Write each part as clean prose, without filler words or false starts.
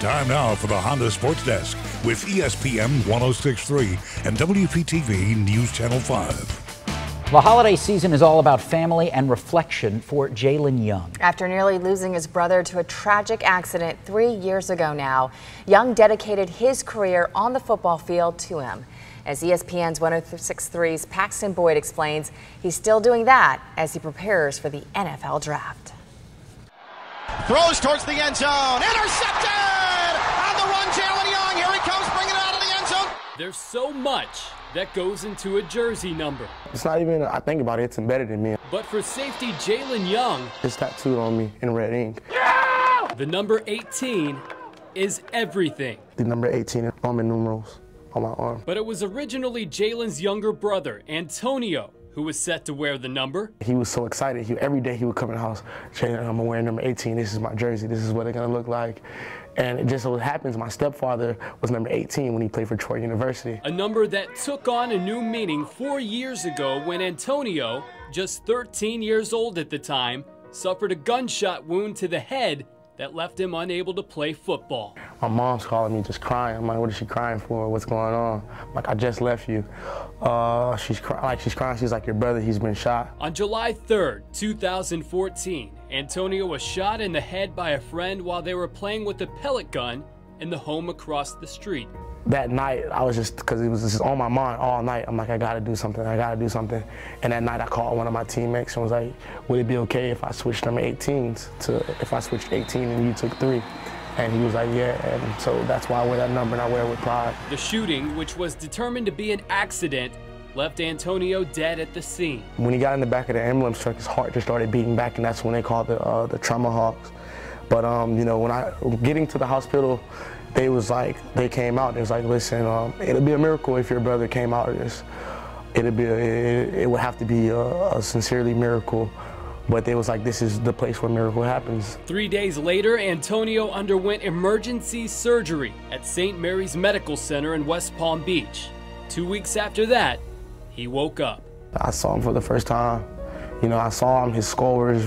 Time now for the Honda Sports Desk with ESPN 1063 and WPTV News Channel 5. The holiday season is all about family and reflection for Jalen Young. After nearly losing his brother to a tragic accident 3 years ago now, Young dedicated his career on the football field to him. As ESPN's 1063's Paxton Boyd explains, he's still doing that as he prepares for the NFL draft. Throws towards the end zone. Intercepted! On the run, Jalen Young. Here he comes, bringing it out of the end zone. There's so much that goes into a jersey number. It's not even, I think about it, it's embedded in me. But for safety Jalen Young, it's tattooed on me in red ink. Yeah! The number 18 is everything. The number 18 is Roman numerals on my arm. But it was originally Jalen's younger brother, Antonio, who was set to wear the number. He was so excited. Every day he would come in the house, Jalen, I'm gonna wear number 18. This is my jersey. This is what it's gonna look like. And it just so happens my stepfather was number 18 when he played for Troy University. A number that took on a new meaning 4 years ago when Antonio, just 13 years old at the time, suffered a gunshot wound to the head that left him unable to play football. My mom's calling me just crying. I'm like, what is she crying for? What's going on? I'm like, I just left you. She's crying. She's like, your brother, he's been shot. On July 3rd, 2014, Antonio was shot in the head by a friend while they were playing with a pellet gun in the home across the street. That night, I was because it was just on my mind all night. I'm like, I gotta do something, I gotta do something. And that night I called one of my teammates and was like, would it be okay if I switched number 18s if I switched 18 and you took 3? And he was like, yeah, and so that's why I wear that number and I wear it with pride. The shooting, which was determined to be an accident, left Antonio dead at the scene. When he got in the back of the ambulance truck, his heart just started beating back, and that's when they called the trauma hawks. But you know, when I getting to the hospital, they came out. They was like, listen, it'll be a miracle if your brother came out of this. It would have to be a sincerely miracle. But they was like, this is the place where miracle happens. 3 days later, Antonio underwent emergency surgery at St. Mary's Medical Center in West Palm Beach. 2 weeks after that, he woke up. I saw him for the first time. You know, I saw him, his skull was,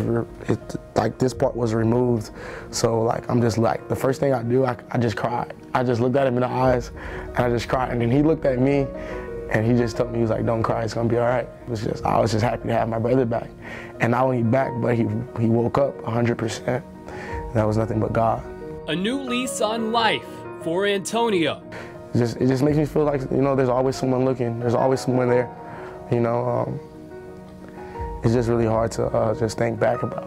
like this part was removed. So like, I'm just like, the first thing I do, I just cried. I just looked at him in the eyes and I just cried. And then he looked at me and he just told me, he was like, don't cry, it's gonna be all right. I was just happy to have my brother back. And not only back, but he woke up 100%. That was nothing but God. A new lease on life for Antonio. It just makes me feel like, you know, there's always someone looking. There's always someone there, you know. It's just really hard to just think back about.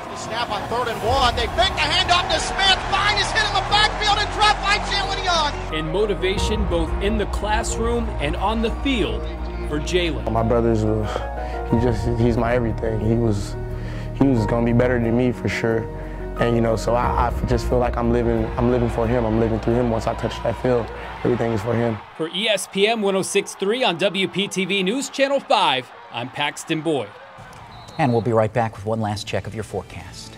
The snap on 3rd and 1. They fake the handoff to Smith. Fine is hit in the backfield and dropped by Jalen Young. And motivation both in the classroom and on the field for Jalen. My brother's, he's my everything. He was gonna be better than me for sure. And you know, so I just feel like I'm living for him. I'm living through him. Once I touch that field, everything is for him. For ESPN 1063 on WPTV News Channel 5, I'm Paxton Boyd. And we'll be right back with one last check of your forecast.